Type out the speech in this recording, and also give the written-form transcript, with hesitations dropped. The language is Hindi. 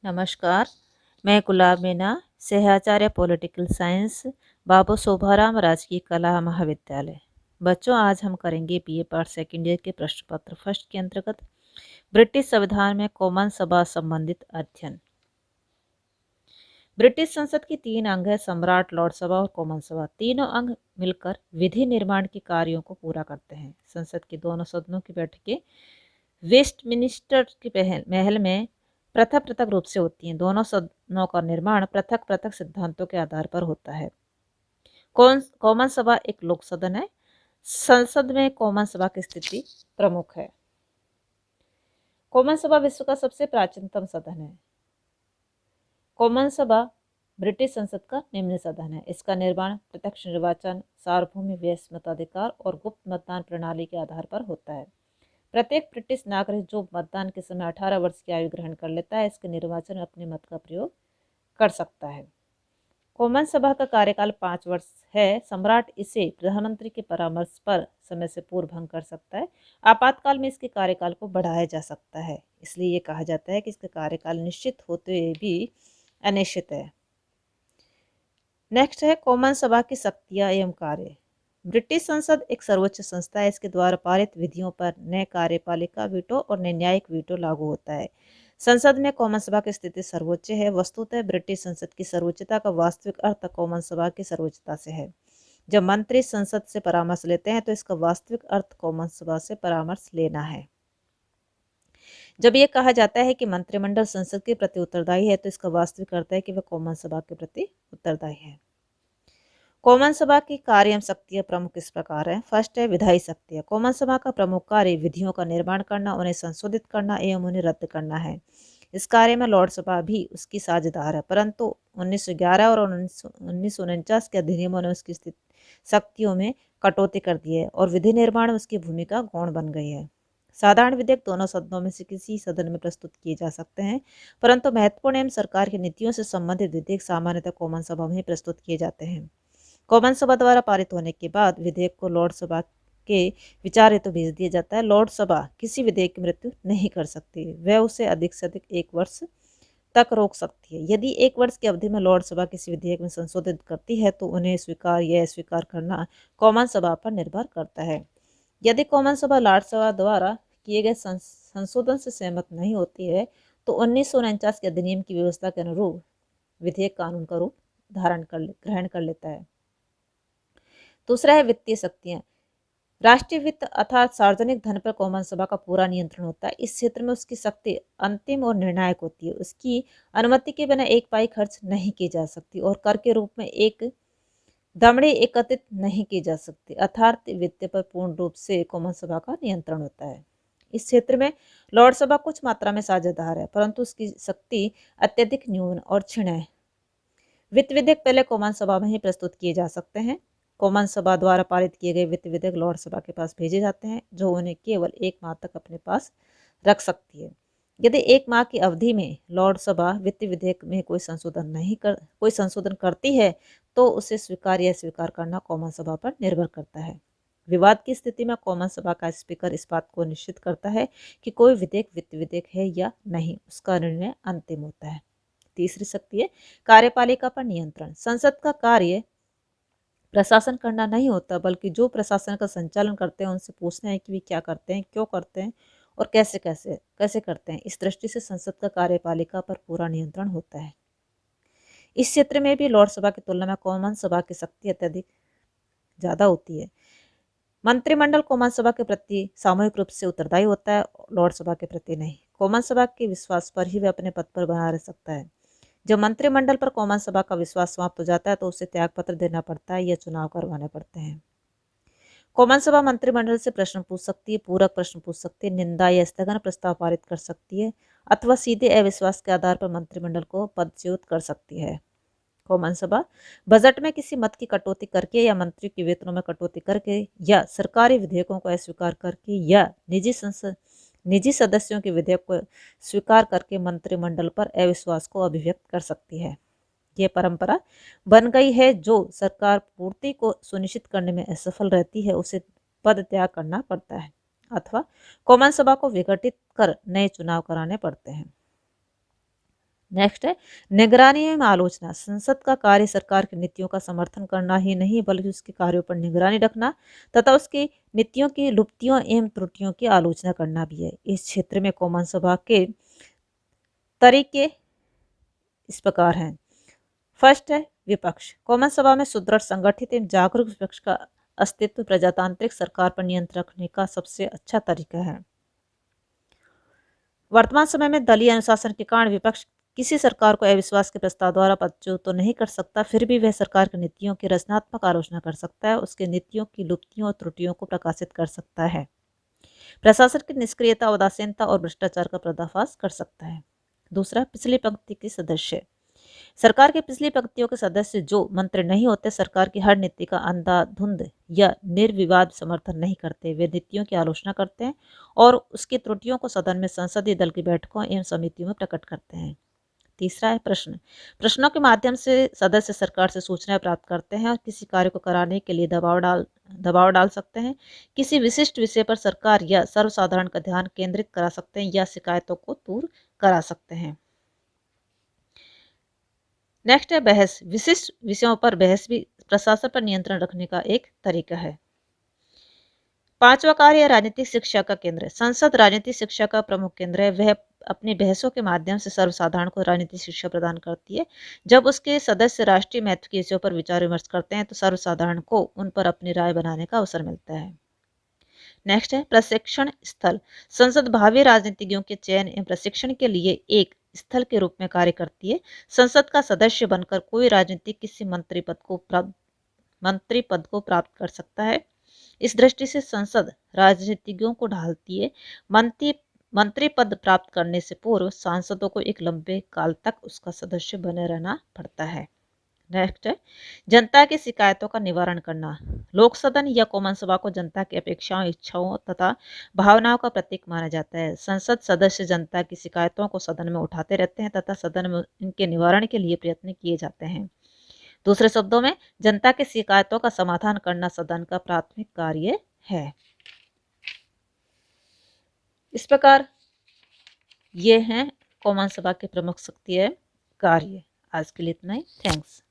नमस्कार। मैं गुलाब मीना, सहआचार्य पॉलिटिकल साइंस, बाबू शोभाराम राजकीय कला महाविद्यालय। बच्चों, आज हम करेंगे बीए पार्ट सेकेंड ईयर के प्रश्न पत्र फर्स्ट के अंतर्गत ब्रिटिश संविधान में कॉमन सभा संबंधित अध्ययन। ब्रिटिश संसद की 3 अंग है, सम्राट, लॉर्ड सभा और कॉमन सभा। तीनों अंग मिलकर विधि निर्माण के कार्यों को पूरा करते हैं। संसद के दोनों सदनों की बैठकें वेस्टमिनिस्टर के महल में पृथक पृथक रूप से होती हैं। दोनों सदनों का निर्माण पृथक पृथक सिद्धांतों के आधार पर होता है। कॉमन सभा एक लोक सदन है। संसद में कॉमन सभा की स्थिति प्रमुख है। कॉमन सभा विश्व का सबसे प्राचीनतम सदन है। कॉमन सभा ब्रिटिश संसद का निम्न सदन है। इसका निर्माण प्रत्यक्ष निर्वाचन, सार्वभौमिक व्यय मताधिकार और गुप्त मतदान प्रणाली के आधार पर होता है। प्रत्येक ब्रिटिश नागरिक जो मतदान के समय 18 वर्ष की आयु ग्रहण कर लेता है, इसके निर्वाचन में अपने मत का प्रयोग कर सकता है। कॉमन सभा का कार्यकाल 5 वर्ष है। सम्राट इसे प्रधानमंत्री के परामर्श पर समय से पूर्व भंग कर सकता है। आपातकाल में इसके कार्यकाल को बढ़ाया जा सकता है। इसलिए ये कहा जाता है कि इसका कार्यकाल निश्चित होते हुए भी अनिश्चित है। नेक्स्ट है कॉमन सभा की शक्तियां एवं कार्य। ब्रिटिश संसद एक सर्वोच्च संस्था है। इसके द्वारा पारित विधियों पर न्याय कार्यपालिका वीटो और न्यायिक वीटो लागू होता है। संसद में कॉमन सभा की स्थिति सर्वोच्च है। वस्तुतः ब्रिटिश संसद की सर्वोच्चता का वास्तविक अर्थ कॉमन सभा की सर्वोच्चता से है। जब मंत्री संसद से परामर्श लेते हैं तो इसका वास्तविक अर्थ कॉमन सभा से परामर्श लेना है। जब यह कहा जाता है कि मंत्रिमंडल संसद के प्रति उत्तरदायी है तो इसका वास्तविक अर्थ है कि वह कॉमन सभा के प्रति उत्तरदायी है। कॉमन सभा की कार्य एवं शक्तियाँ प्रमुख इस प्रकार है। फर्स्ट है विधायी शक्तियाँ। कॉमन सभा का प्रमुख कार्य विधियों का निर्माण करना, उन्हें संशोधित करना एवं उन्हें रद्द करना है। इस कार्य में लॉर्ड सभा भी उसकी साझेदार है, परंतु 1911 और 1949 के अधिनियमों ने उसकी शक्तियों में कटौती कर दी है और विधि निर्माण में उसकी भूमिका गौण बन गई है। साधारण विधेयक दोनों सदनों में से किसी सदन में प्रस्तुत किए जा सकते हैं, परंतु महत्वपूर्ण एवं सरकार की नीतियों से संबंधित विधेयक सामान्यतः कॉमन सभा में ही प्रस्तुत किए जाते हैं। कॉमन सभा द्वारा पारित होने के बाद विधेयक को लॉर्ड सभा के विचार हेतु भेज दिया जाता है। लॉर्ड सभा किसी विधेयक की मृत्यु नहीं कर सकती। वह उसे अधिक से अधिक 1 वर्ष तक रोक सकती है। यदि 1 वर्ष की अवधि में लॉर्ड सभा किसी विधेयक में संशोधित करती है तो उन्हें स्वीकार या अस्वीकार करना कॉमन सभा पर निर्भर करता है। यदि कॉमन सभा लॉर्ड सभा द्वारा किए गए संशोधन से सहमत नहीं होती है तो 1949 के अधिनियम की व्यवस्था के अनुरूप विधेयक कानून का रूप ग्रहण कर लेता है। दूसरा है वित्तीय शक्तियां। राष्ट्रीय वित्त अर्थात सार्वजनिक धन पर कॉमन सभा का पूरा नियंत्रण होता है। इस क्षेत्र में उसकी शक्ति अंतिम और निर्णायक होती है। उसकी अनुमति के बिना 1 पाई खर्च नहीं की जा सकती और कर के रूप में एक दमड़ी एकत्रित नहीं की जा सकती। अर्थात वित्त पर पूर्ण रूप से कॉमन सभा का नियंत्रण होता है। इस क्षेत्र में लॉर्ड सभा कुछ मात्रा में साझेदार है, परंतु उसकी शक्ति अत्यधिक न्यून और क्षीण है। वित्त विधेयक पहले कॉमन सभा में ही प्रस्तुत किए जा सकते हैं। कॉमन सभा द्वारा पारित किए गए वित्त विधेयक लॉर्ड सभा के पास भेजे जाते हैं, जो उन्हें केवल 1 माह तक अपने पास रख सकती है। यदि 1 माह की अवधि में लॉर्ड सभा वित्त विधेयक में कोई संशोधन करती है तो उसे स्वीकार या स्वीकार करना कॉमन सभा पर निर्भर करता है। विवाद की स्थिति में कॉमन सभा का स्पीकर इस बात को निश्चित करता है कि कोई विधेयक वित्त विधेयक है या नहीं। उसका निर्णय अंतिम होता है। तीसरी शक्ति है कार्यपालिका पर नियंत्रण। संसद का कार्य प्रशासन करना नहीं होता, बल्कि जो प्रशासन का संचालन करते हैं उनसे पूछना है कि वे क्या करते हैं, क्यों करते हैं और कैसे कैसे कैसे करते हैं। इस दृष्टि से संसद का कार्यपालिका पर पूरा नियंत्रण होता है। इस क्षेत्र में भी लॉर्ड सभा की तुलना में कॉमन सभा की शक्ति अत्यधिक ज़्यादा होती है। मंत्रिमंडल कॉमन सभा के प्रति सामूहिक रूप से उत्तरदायी होता है, लॉर्ड सभा के प्रति नहीं। कॉमन सभा के विश्वास पर ही वह अपने पद पर बना रह सकता है। जब मंत्रिमंडल पर कॉमन सभा का विश्वास समाप्त हो जाता है तो उसे त्यागपत्र देना पड़ता है या चुनाव करवाने पड़ते हैं। कॉमन सभा मंत्रिमंडल से प्रश्न पूछ सकती है, पूरक प्रश्न पूछ सकती है, निंदा या स्थगन प्रस्ताव पारित कर सकती है अथवा सीधे अविश्वास के आधार पर मंत्रिमंडल को पदच्युत कर सकती है। कॉमन सभा बजट में किसी मत की कटौती करके या मंत्रियों के वेतनों में कटौती करके या सरकारी विधेयकों को अस्वीकार करके या निजी सदस्यों के विधेयक को स्वीकार करके मंत्रिमंडल पर अविश्वास को अभिव्यक्त कर सकती है। यह परंपरा बन गई है। जो सरकार पूर्ति को सुनिश्चित करने में असफल रहती है उसे पद त्याग करना पड़ता है अथवा कॉमन सभा को विघटित कर नए चुनाव कराने पड़ते हैं। नेक्स्ट है निगरानी एवं आलोचना। संसद का कार्य सरकार की नीतियों का समर्थन करना ही नहीं बल्कि उसके कार्यों पर निगरानी रखना तथा उसकी नीतियों की लुप्तियों एवं त्रुटियों की आलोचना करना भी है। इस क्षेत्र में कॉमन सभा के तरीके इस प्रकार हैं। फर्स्ट है विपक्ष। कॉमन सभा में सुदृढ़, संगठित एवं जागरूक विपक्ष का अस्तित्व प्रजातांत्रिक सरकार पर नियंत्रण रखने का सबसे अच्छा तरीका है। वर्तमान समय में दलीय अनुशासन के कारण विपक्ष किसी सरकार को अविश्वास के प्रस्ताव द्वारा पदच्युत तो नहीं कर सकता, फिर भी वह सरकार की नीतियों की रचनात्मक आलोचना कर सकता है, उसके नीतियों की लुप्तियों और त्रुटियों को प्रकाशित कर सकता है, प्रशासन की निष्क्रियता, उदासीनता और भ्रष्टाचार का पर्दाफाश कर सकता है। दूसरा, पिछली पंक्ति के सदस्य। सरकार के पिछली पंक्तियों के सदस्य जो मंत्री नहीं होते, सरकार की हर नीति का अंधाधुंध या निर्विवाद समर्थन नहीं करते, वे नीतियों की आलोचना करते हैं और उसकी त्रुटियों को सदन में संसदीय दल की बैठकों एवं समितियों में प्रकट करते हैं। तीसरा है प्रश्न। प्रश्नों के माध्यम से सदस्य सरकार से सूचनाएं प्राप्त करते हैं और किसी कार्य को कराने के लिए दबाव डाल सकते हैं, किसी विशिष्ट विषय पर सरकार या सर्वसाधारण का ध्यान केंद्रित करा सकते हैं या शिकायतों को दूर करा सकते हैं। नेक्स्ट है बहस। विशिष्ट विषयों पर बहस भी प्रशासन पर नियंत्रण रखने का एक तरीका है। पांचवा कार्य राजनीतिक शिक्षा का केंद्र है। संसद राजनीतिक शिक्षा का प्रमुख केंद्र है। वह अपनी बहसों के माध्यम से सर्वसाधारण को राजनीतिक शिक्षा प्रदान करती है। जब उसके सदस्य राष्ट्रीय महत्व के विषयों पर विचार विमर्श करते हैं तो सर्वसाधारण को उन पर अपनी राय बनाने का अवसर मिलता है। नेक्स्ट है प्रशिक्षण स्थल। संसद भावी राजनीतिज्ञों के चयन एवं प्रशिक्षण के लिए एक स्थल के रूप में कार्य करती है। संसद का सदस्य बनकर कोई राजनीतिक किसी मंत्री पद को प्राप्त कर सकता है। इस दृष्टि से संसद राजनीतिज्ञों को ढालती है। मंत्री पद प्राप्त करने से पूर्व सांसदों को एक लंबे काल तक उसका सदस्य बने रहना पड़ता है। नेक्स्ट है जनता की शिकायतों का निवारण करना। लोक सदन या कॉमन सभा को जनता की अपेक्षाओं, इच्छाओं तथा भावनाओं का प्रतीक माना जाता है। संसद सदस्य जनता की शिकायतों को सदन में उठाते रहते हैं तथा सदन में इनके निवारण के लिए प्रयत्न किए जाते हैं। दूसरे शब्दों में जनता की शिकायतों का समाधान करना सदन का प्राथमिक कार्य है। इस प्रकार ये हैं कॉमन सभा के प्रमुख सक्रिय कार्य। आज के लिए इतना ही। थैंक्स।